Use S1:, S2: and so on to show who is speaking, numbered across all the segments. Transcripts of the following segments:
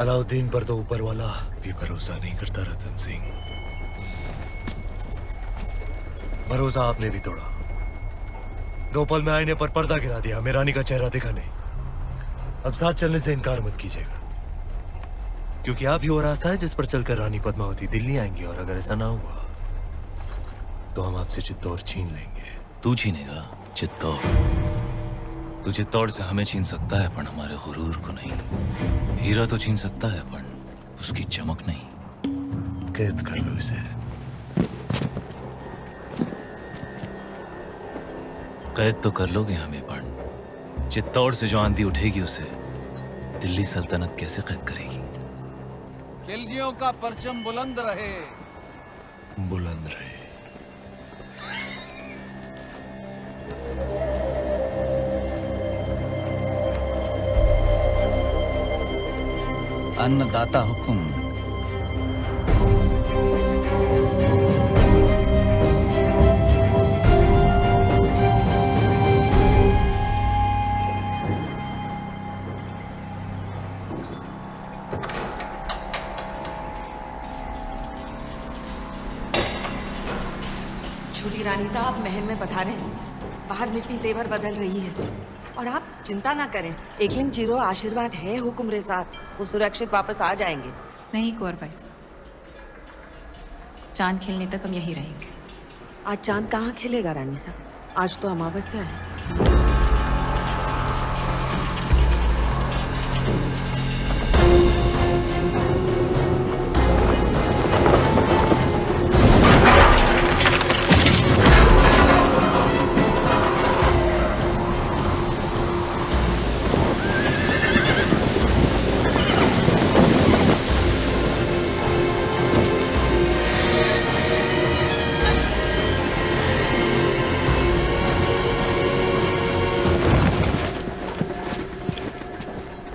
S1: अलाउद्दीन पर तो ऊपर वाला भी भरोसा नहीं करता रतन सिंह। भरोसा आपने भी तोड़ा। 2 पल में आईने पर पर्दा गिरा दिया, हमें रानी का चेहरा दिखा नहीं। अब साथ चलने से इनकार मत कीजिएगा, क्योंकि आप ही वो रास्ता है जिस पर चलकर रानी पद्मावती दिल्ली आएंगी, और अगर ऐसा ना हुआ तो हम आपसे चित्तौड़ छीन लेंगे।
S2: तू छीनेगा चित्तौड़? तू चित्तौड़ से हमें छीन सकता है, पर हमारे गुरूर को नहीं। हीरा तो छीन सकता है, पर उसकी चमक नहीं।
S1: कैद कर लो इसे।
S2: कैद तो कर लोगे हमें, पर चित्तौड़ से जो आंधी उठेगी उसे दिल्ली सल्तनत कैसे कैद करेगी?
S3: खिलजियों का परचम बुलंद रहे।
S1: बुलंद रहे।
S3: अन्नदाता हुकुम।
S4: छोटी रानी साहब महल में पधारे हैं। बाहर मिट्टी तेवर बदल रही है, और आप चिंता ना करें। एकलिंग जीरो आशीर्वाद है हुक्म रे साथ, वो सुरक्षित वापस आ जाएंगे।
S5: नहीं कुंवर भाई साहब, चांद खिलने तक हम यहीं रहेंगे।
S4: आज चांद कहाँ खिलेगा रानी साहब, आज तो अमावस्या है।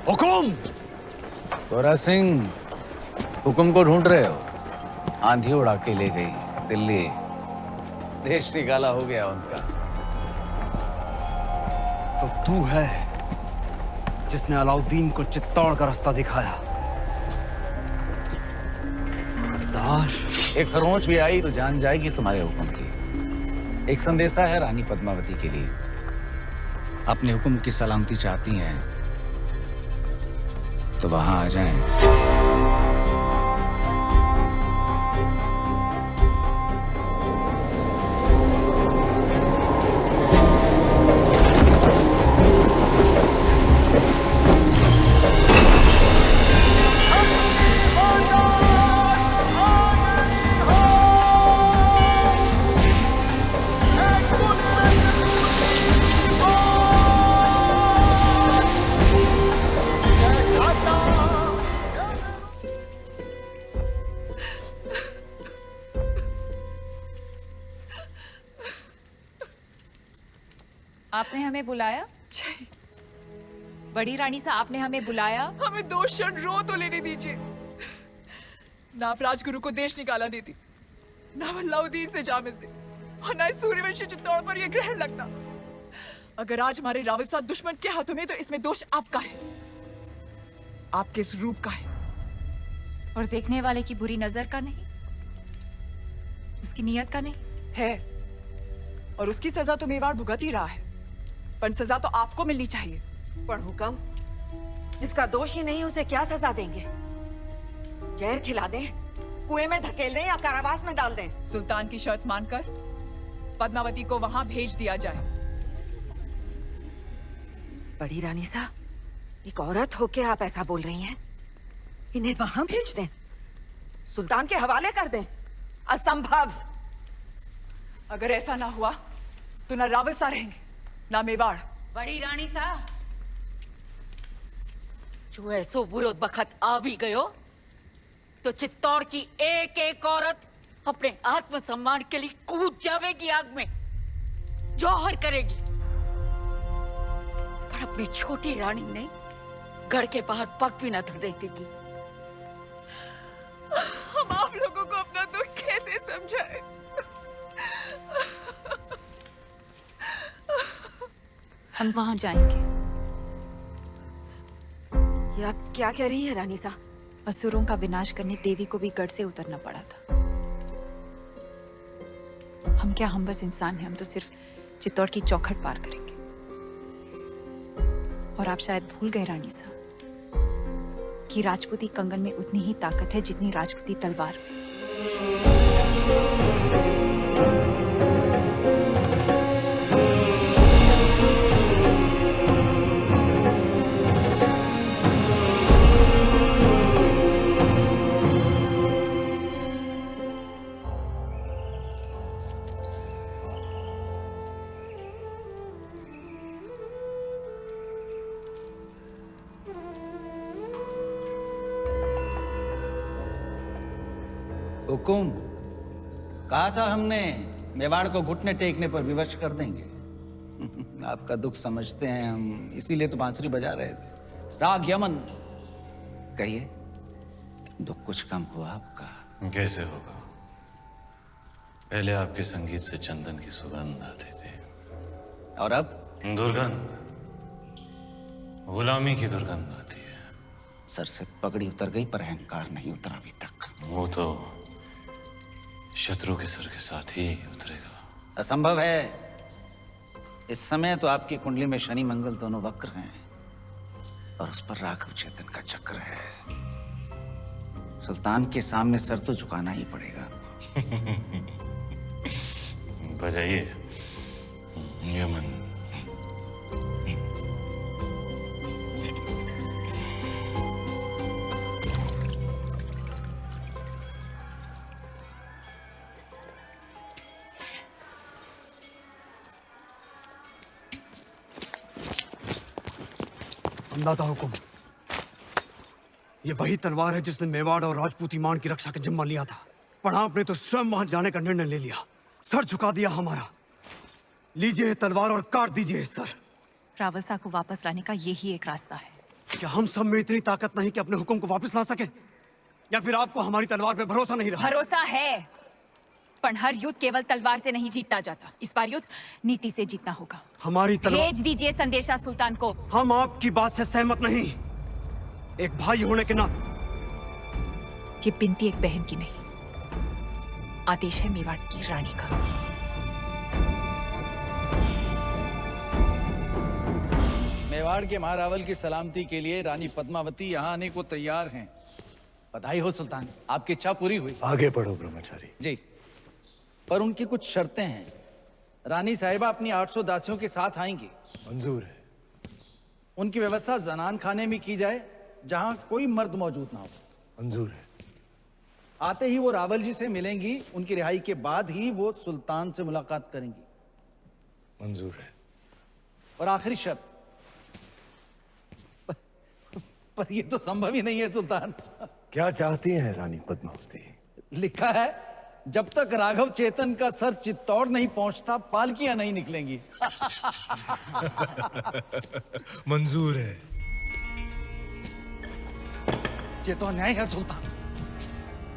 S1: हुकुम!
S3: गोरा सिंह, हुकुम को ढूंढ रहे हो? आंधी उड़ा के ले गई दिल्ली, देश निकाला हो गया उनका।
S6: तो तू है जिसने अलाउद्दीन को चित्तौड़ का रास्ता दिखाया। गद्दार!
S3: एक खरोंच भी आई तो जान जाएगी तुम्हारे हुक्म की। एक संदेशा है रानी पद्मावती के लिए। अपने हुक्म की सलामती चाहती हैं तो वहां आ जाएं।
S5: आपने हमें बुलाया? बड़ी रानी साहब, आपने हमें बुलाया?
S7: हमें 2 क्षण रो तो लेने दीजिए। ना आप राजगुरु को देश निकाला देती, ना अलाउद्दीन से जा मिलते, और ना इस सूर्यवंशी चित्तौड़ पर यह ग्रहण लगता। अगर आज हमारे रावल साथ दुश्मन के हाथों में, तो इसमें दोष आपका है, आपके इस रूप का है।
S5: और देखने वाले की बुरी नजर का नहीं, उसकी नियत का नहीं
S7: है। और उसकी सजा तो मेवाड़ भुगत ही रहा है, पर सजा तो आपको मिलनी चाहिए।
S4: पर हुक्म, इसका दोष ही नहीं, उसे क्या सजा देंगे? जहर खिला दें, कुएं में धकेल दें, या कारावास में डाल दें?
S7: सुल्तान की शर्त मानकर पद्मावती को वहां भेज दिया जाए।
S4: बड़ी रानी साहब, एक औरत होके आप ऐसा बोल रही हैं? इन्हें वहां भेज दें, सुल्तान के हवाले कर दें? असंभव।
S7: अगर ऐसा ना हुआ तो ना रावल सा रहेंगे, ना मेवाड़।
S8: बड़ी रानी साहब, जो ऐसो बुरो बखत आ भी गयो, तो चित्तौड़ की एक एक औरत अपने आत्मसम्मान के लिए कूद जावेगी आग में, जौहर करेगी। पर अपनी छोटी रानी ने घर के बाहर पग भी न धरने देगी।
S7: हम आप लोगों को अपना दुख कैसे समझाएं?
S5: हम वहां जाएंगे।
S4: ये आप क्या कह रही है रानी साहब?
S5: असुरों का विनाश करने देवी को भी गढ़ से उतरना पड़ा था। हम क्या, हम बस इंसान हैं। हम तो सिर्फ चित्तौड़ की चौखट पार करेंगे। और आप शायद भूल गए रानी साहब कि राजपूती कंगन में उतनी ही ताकत है जितनी राजपूती तलवार में।
S3: हुकुम, कहा था हमने मेवाड़ को घुटने टेकने पर विवश कर देंगे। आपका दुख समझते हैं हम, इसीलिए तो बांसुरी बजा रहे थे। राग यमन, कहिए, दुख कुछ कम हुआ आपका?
S2: कैसे होगा? पहले आपके संगीत से चंदन की सुगंध आती थी,
S3: और अब
S2: दुर्गंध, गुलामी की दुर्गंध आती है।
S3: सर से पगड़ी उतर गई पर अहंकार नहीं उतरा अभी तक।
S2: वो तो शत्रु के सर के साथ ही उतरेगा।
S3: असंभव है। इस समय तो आपकी कुंडली में शनि मंगल दोनों वक्र हैं और उस पर राघव चेतन का चक्र है। सुल्तान के सामने सर तो झुकाना ही पड़ेगा।
S2: बजाइए यमन।
S6: अंदाता हुकुम, ये वही तलवार है जिसने मेवाड़ और राजपूती मान की रक्षा का जिम्मा लिया था, पर आपने तो स्वयं वहां जाने का निर्णय ले लिया, सर झुका दिया हमारा। लीजिए तलवार और काट दीजिए सर।
S5: रावल साहब को वापस लाने का यही एक रास्ता है।
S6: क्या हम सब में इतनी ताकत नहीं कि अपने हुक्म को वापस ला सके, या फिर आपको हमारी तलवार पे भरोसा नहीं रहा?
S5: भरोसा है, पर हर युद्ध केवल तलवार से नहीं जीता जाता। इस बार युद्ध नीति से जीतना होगा।
S6: हमारी तलवार।
S5: भेज दीजिए संदेशा सुल्तान को।
S6: हम आपकी बात से सहमत नहीं। एक भाई होने के नाते।
S5: ये बिनती एक बहन की नहीं, आदेश है मेवाड़ की रानी का।
S3: मेवाड़ के महारावल की सलामती के लिए रानी पद्मावती यहाँ आने को तैयार हैं। बधाई हो सुल्तान, आपकी इच्छा पूरी हुई।
S1: आगे बढ़ो ब्रह्मचारी।
S3: जी, पर उनकी कुछ शर्तें हैं। रानी साहिबा अपनी 800 दासियों के साथ आएंगी।
S1: मंजूर है।
S3: उनकी व्यवस्था जनान खाने में की जाए जहां कोई मर्द मौजूद ना हो।
S1: मंजूर है।
S3: आते ही वो रावल जी से मिलेंगी। उनकी रिहाई के बाद ही वो सुल्तान से मुलाकात करेंगी।
S1: मंजूर है।
S3: और आखिरी शर्त, पर ये तो संभव ही नहीं है सुल्तान।
S1: क्या चाहती हैं रानी पद्मावती?
S3: लिखा है, जब तक राघव चेतन का सर चित्तौड़ नहीं पहुंचता पालकियां नहीं निकलेंगी।
S1: मंजूर है।
S3: ये तो अन्याय है सुल्तान।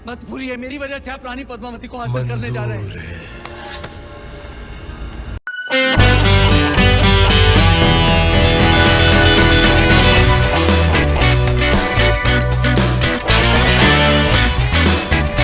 S3: मत भूलिए, मेरी वजह से आप रानी पद्मावती को हासिल करने जा रहे हैं।
S1: मंजूर है।